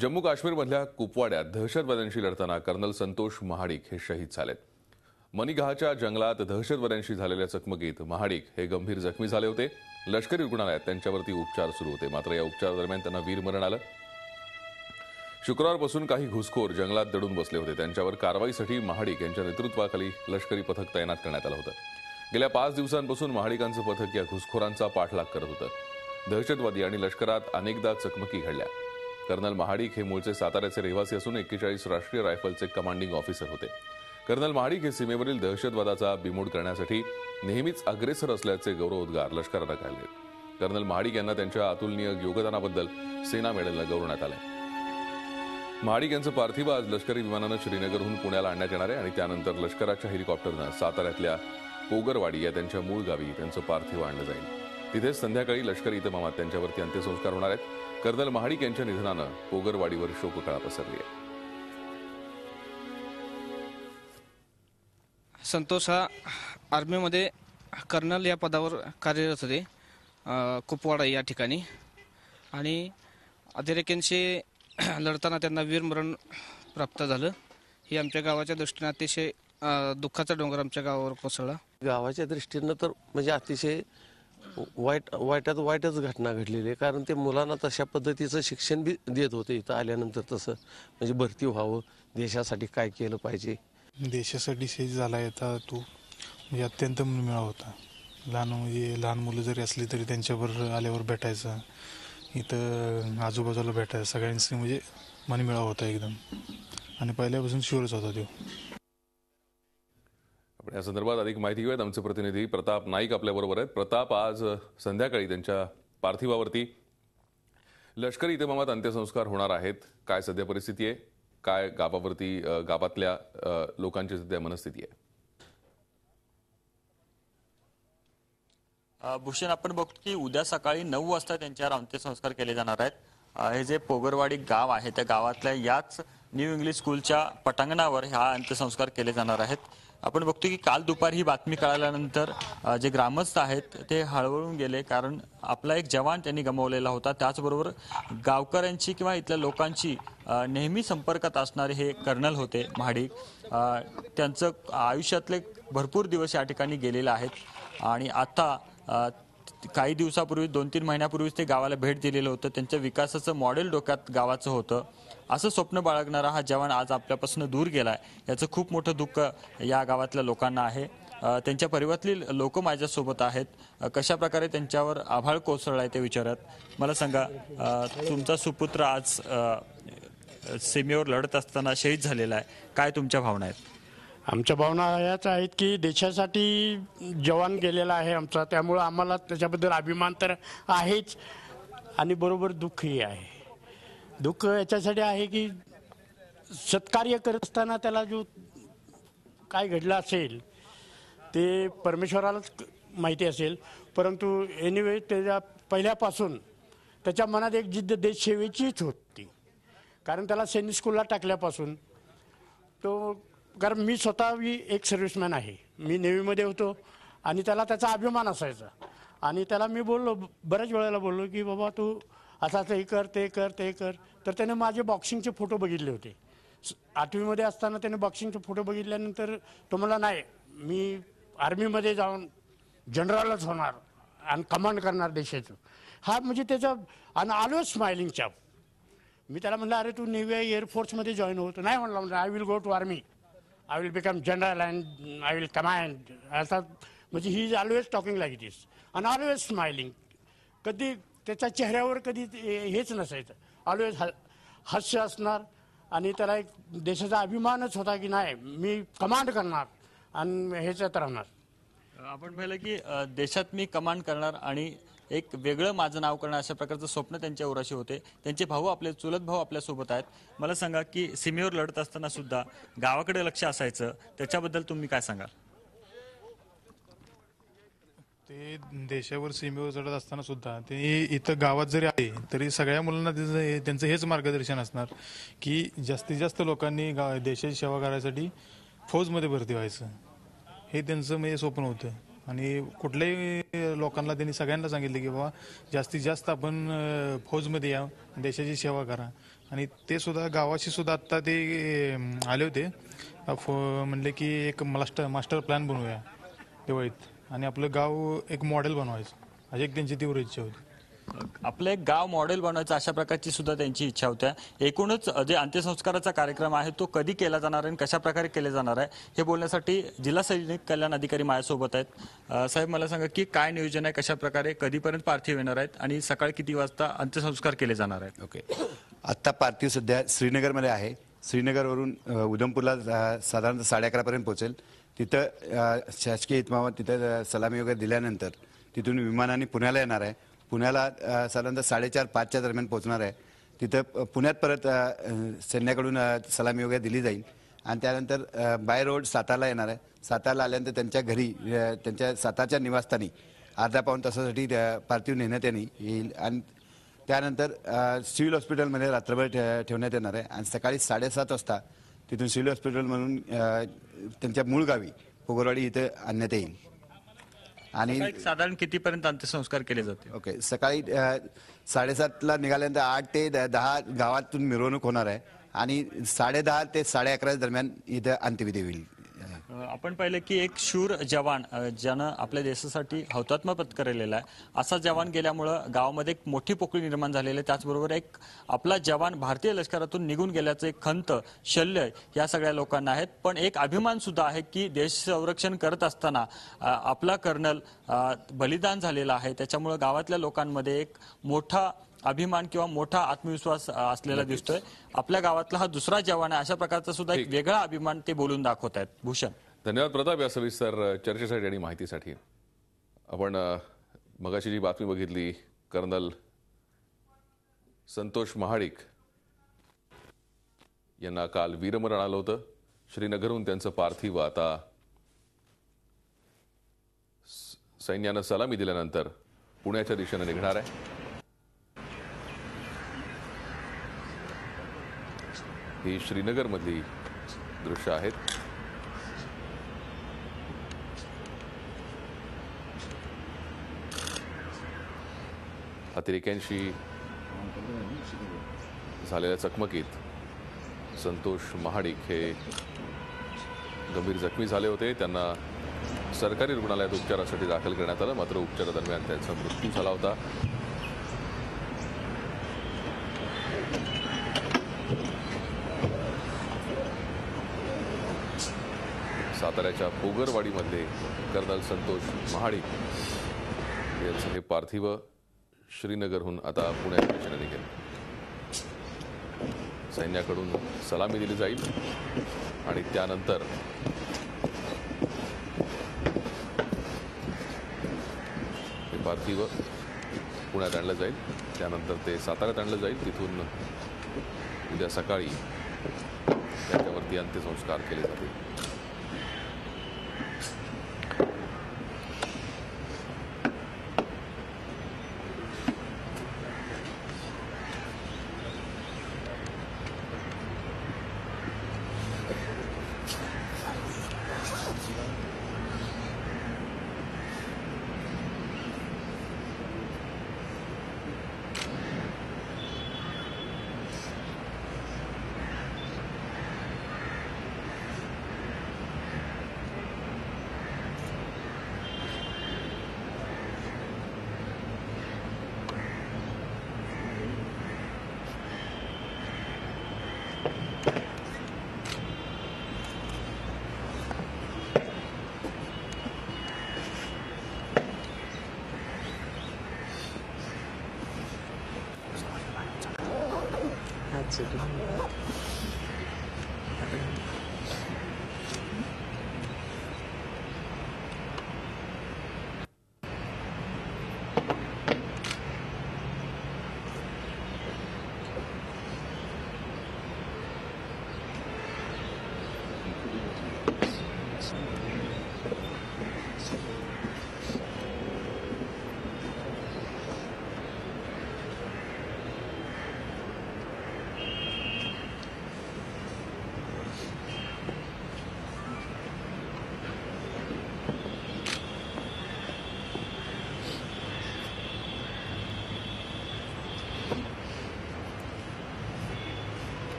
जम्मू काश्मीरमधल्या कुपवाड्यात दहशतवाद्यांशी लढताना कर्नल संतोष महाडिक हे शहीद झालेत। मनीगहाच्या जंगलात दहशतवाद्यांशी झालेल्या चकमकीत महाडिक हे गंभीर जखमी झाले होते। लष्करी रुग्णालयात त्यांच्यावरती उपचार सुरू होते, मात्र या उपचारादरम्यान त्यांना वीरमरण आलं। शुक्रवारपासून काही घुसखोर जंगलात दडून बसले होते। त्यांच्यावर कारवाईसाठी महाडिक यांच्या नेतृत्वाखाली लष्करी पथक तैनात करण्यात आलं होतं। गेल्या 5 दिवसांपासून महाडिकांचं पथक या घुसखोरांचा पाठलाग करत होतं। दहशतवादी आणि लष्करात अनेकदा चकमकी घडल्या। कर्नल महाडिक हे मूळचे साताऱ्याचे रहिवासी असून 41 राष्ट्रीय रायफलचे कमांडिंग ऑफिसर होते। कर्नल महाडिक हे सीमेवरील दहशतवादाचा बिमोड करण्यासाठी नेहमीच अग्रेसर असल्याचे गौरवोद्गार लष्करानं काढले। कर्नल महाडिक यांना त्यांच्या अतुलनीय योगदानाबद्दल सेना मेडलनं गौरवण्यात आलं। महाडिक यांचं पार्थिव आज लष्करी विमानानं श्रीनगरहून पुण्याला आणण्यात येणार आहे आणि त्यानंतर लष्कराच्या हेलिकॉप्टरनं साताऱ्यातल्या पोगरवाडी या त्यांच्या मूळ गावी त्यांचं पार्थिव आणलं जाईल। तिथेच संध्याकाळी लष्करी इतमामात त्यांच्यावरती अंत्यसंस्कार होणार आहेत। कर्नल महाडिक यांच्या निधनानं पोगरवाडीवर शोककळा पसरली आहे। संतोष हा आर्मीमध्ये कर्नल या पदावर कार्यरत होते कुपवाडा या ठिकाणी, आणि अतिरेक्यांशी लढताना त्यांना वीरमरण प्राप्त झालं। ही आमच्या गावाच्या दृष्टीने अतिशय दुःखाचा डोंगर आमच्या गावावर कोसळला। गावाच्या दृष्टीनं तर म्हणजे अतिशय वाईटच घटना घडलेली आहे, कारण ते मुलांना तशा पद्धतीचं शिक्षण बी देत होते। इथं आल्यानंतर तसं म्हणजे भरती व्हावं, देशासाठी काय केलं पाहिजे, देशासाठी शहीद झाला येता तो म्हणजे अत्यंत मनमिळावा होता। लहान मुलं जरी असली तरी त्यांच्यावर आल्यावर भेटायचं, इथं आजूबाजूला भेटायचं, सगळ्यांशी म्हणजे मनमिळावा होता एकदम, आणि पहिल्यापासून शुअरच होता तो। आपण या संदर्भात अधिक माहिती घेऊयात। आमचे प्रतिनिधी प्रताप नाईक आपल्याबरोबर आहेत। प्रताप, आज संध्याकाळी त्यांच्या पार्थिवावरती लष्करी इतमामात अंत्यसंस्कार होणार आहेत। काय सध्या परिस्थिती आहे, काय गावातल्या लोकांची सध्या मनस्थिती आहे? भूषण, आपण बघतो की उद्या सकाळी 9 वाजता त्यांच्यावर अंत्यसंस्कार केले जाणार आहेत। हे जे पोगरवाडी गाव आहे त्या गावातल्या याच न्यू इंग्लिश स्कूलच्या पटांगणावर हा अंत्यसंस्कार केले जाणार आहेत। आपण बघतो की काल दुपारी ही बातमी कळाल्यानंतर जे ग्रामस्थ आहेत ते हळहळून गेले, कारण आपला एक जवान त्यांनी गमावलेला होता। त्याचबरोबर गावकऱ्यांची किंवा इथल्या लोकांची नेहमी संपर्कात असणारे हे कर्नल होते महाडिक। त्यांचं आयुष्यातले भरपूर दिवस या ठिकाणी गेलेले आहेत, आणि आता काही दिवसापूर्वी 2-3 महिन्यापूर्वीच ते गावाला भेट दिलेलं होतं। त्यांच्या विकासाचं मॉडेल डोक्यात गावाचं होतं। असं स्वप्न बाळगणारा हा जवान आज आपल्यापासून दूर गेलाय, याचं खूप मोठं दुःख या गावातल्या लोकांना आहे। त्यांच्या परिवारातील लोक माझ्यासोबत आहेत। कशा प्रकारे त्यांच्यावर आभाळ कोसळलाय ते विचारत, मला सांगा, तुमचा सुपुत्र आज सीमेवर लढत असताना शहीद झालेला आहे, काय तुमच्या भावना आहेत? आमच्या भावना याच आहेत की देशासाठी जवान गेलेला आहे आमचा, त्यामुळे आम्हाला त्याच्याबद्दल अभिमान तर आहेच, आणि बरोबर दुःखही आहे। दुःख याच्यासाठी आहे की सत्कार्य करत असताना त्याला जो काय घडलं असेल ते परमेश्वरालाच माहिती असेल, परंतु एनिवे त्याच्या पहिल्यापासून त्याच्या मनात एक जिद्द देशसेवेचीच होती, कारण त्याला सैनिक स्कूलला टाकल्यापासून तो, कारण मी स्वतः एक सर्व्हिसमॅन आहे, मी नेव्हीमध्ये होतो, आणि त्याला त्याचा अभिमान असायचा। आणि त्याला मी बोललो, बऱ्याच वेळेला बोललो की बाबा तू असं हे कर, ते कर, ते कर, तर त्याने माझे बॉक्सिंगचे फोटो बघितले होते। 8वीमध्ये असताना त्याने बॉक्सिंगचे फोटो बघितल्यानंतर तो मला, नाही मी आर्मीमध्ये जाऊन जनरलच होणार आणि कमांड करणार देशाचं, हा म्हणजे त्याचा, आणि आलो स्माइलिंग चाप। मी त्याला म्हणलं, अरे तू नेव्ही एअरफोर्समध्ये जॉईन होतो, नाही म्हणला, म्हणजे I will go to army, I will become general and I will command. असा म्हणजे he is always talking like this आणि ऑलवेज स्माइलिंग। कधी त्याच्या चेहऱ्यावर कधी हेच नसायचं, ऑलवेज हास्य असणार, आणि त्याला एक देशाचा अभिमानच होता की नाही मी कमांड करणार आणि ह्याच्यात राहणार। आपण पाहिलं की देशात मी कमांड करणार आणि एक वेगळं माझं नाव करणं, अशा प्रकारचं स्वप्न त्यांच्या उराशी होते। त्यांचे भाऊ, आपले चुलत भाऊ आपल्यासोबत आहेत। मला सांगा की सीमेवर लढत असताना सुद्धा गावाकडे लक्ष असायचं, त्याच्याबद्दल तुम्ही काय सांगाल? ते देशावर सीमेवर लढत असताना सुद्धा ते इथं गावात जरी आले तरी सगळ्या मुलांना त्यांचं हेच मार्गदर्शन असणार की जास्तीत जास्त लोकांनी देशाची सेवा करायसाठी फौजमध्ये भरती व्हायचं, हे त्यांचं म्हणजे स्वप्न होतं। आणि कुठल्याही लोकांना त्यांनी सगळ्यांना सांगितले की बाबा जास्तीत जास्त आपण फौजमध्ये या, देशाची सेवा करा, आणि ते सुद्धा गावाशी सुद्धा आत्ता ते आले होते. म्हणले की एक मास्टर प्लॅन बनवूया दिवाळीत आणि आपलं गाव एक मॉडेल बनवायचं, अशी एक त्यांची तीव्र इच्छा होती. आपलं एक गाव मॉडेल बनवायचं अशा प्रकारची सुद्धा त्यांची इच्छा होत्या. एकूणच जे अंत्यसंस्काराचा कार्यक्रम आहे तो कधी केला जाणार आहे आणि कशा प्रकारे केले जाणार आहे हे बोलण्यासाठी जिल्हा सैनिक कल्याण अधिकारी माझ्यासोबत आहेत. साहेब, मला सांगा की काय नियोजन आहे, कशा प्रकारे कधीपर्यंत पार्थिव येणार आहेत आणि सकाळी किती वाजता अंत्यसंस्कार केले जाणार आहेत? ओके, आत्ता पार्थिव सध्या श्रीनगरमध्ये आहे. श्रीनगरवरून उधमपूरला साधारणतः 11:30पर्यंत पोहोचेल. तिथं शासकीय इतमामात तिथं सलामी वगैरे दिल्यानंतर तिथून विमानाने पुण्याला येणार आहे. पुण्याला साधारणतः 4:30-5च्या दरम्यान पोहोचणार आहे. तिथं पुण्यात परत सैन्याकडून सलामी वगैरे दिली जाईल आणि त्यानंतर बाय रोड सातारला येणार आहे. सातारला आल्यानंतर त्यांच्या घरी त्यांच्या सातारच्या निवासस्थानी अर्धा-पाऊण तासासाठी पार्थिव नेण्यात येईल आणि त्यानंतर सिव्हिल हॉस्पिटलमध्ये रात्रभर ठेवण्यात येणार आहे आणि सकाळी 7:30 वाजता तिथून सिव्हिल हॉस्पिटलमधून त्यांच्या मूळ गावी पोगरवाडी इथं आणण्यात येईल. आणि साधारण कितीपर्यंत अंत्यसंस्कार केले जाते? ओके, सकाळी 7:30ला निघाल्यानंतर 8 ते 10 गावातून मिरवणूक होणार आहे आणि 10:30 ते 11:30 दरम्यान इथं अंत्यविधी होईल. आपण पाहिलं की एक शूर जवान ज्यानं आपल्या देशासाठी हौतात्म्य पत्करलेला आहे, असा जवान गेल्यामुळं गावामध्ये एक मोठी पोकळी निर्माण झालेली आहे. त्याचबरोबर एक आपला जवान भारतीय लष्करातून निघून गेल्याचं एक खंत, शल्य या सगळ्या लोकांना आहेत. पण एक अभिमान सुद्धा आहे की देश संरक्षण करत असताना आपला कर्नल बलिदान झालेला आहे. त्याच्यामुळं गावातल्या लोकांमध्ये एक मोठा अभिमान किंवा मोठा आत्मविश्वास असलेला दिसतोय. आपल्या गावातला हा दुसरा जवान आहे, अशा प्रकारचा सुद्धा एक वेगळा अभिमान ते बोलून दाखवत आहेत. भूषण, धन्यवाद प्रताप या सविस्तर चर्चेसाठी आणि माहितीसाठी. आपण मगाशी जी बातमी बघितली, कर्नल संतोष महाडिक यांना काल वीरमरण आलं होतं. श्रीनगरहून त्यांचं पार्थिव आता सैन्यानं सलामी दिल्यानंतर पुण्याच्या दिशेने निघणार आहे. ही श्रीनगरमधली दृश्य आहेत. अतिरेक्यांशी झालेल्या चकमकीत संतोष महाडिक हे गंभीर जखमी झाले होते. त्यांना सरकारी रुग्णालयात उपचारासाठी दाखल करण्यात आलं, मात्र उपचारादरम्यान त्यांचा मृत्यू झाला होता. साताऱ्याच्या पोगरवाडीमधले कर्नल संतोष महाडिक यांचं हे पार्थिव श्रीनगरहून आता पुण्याच्या दिशेने निघेल. सैन्याकडून सलामी दिली जाईल आणि त्यानंतर हे पार्थिव पुण्यात आणलं जाईल. त्यानंतर ते साताऱ्यात आणलं जाईल. तिथून उद्या सकाळी त्याच्यावरती अंत्यसंस्कार केले जातील.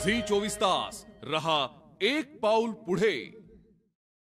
झी 24 तास रहा एक पाऊल पुढे.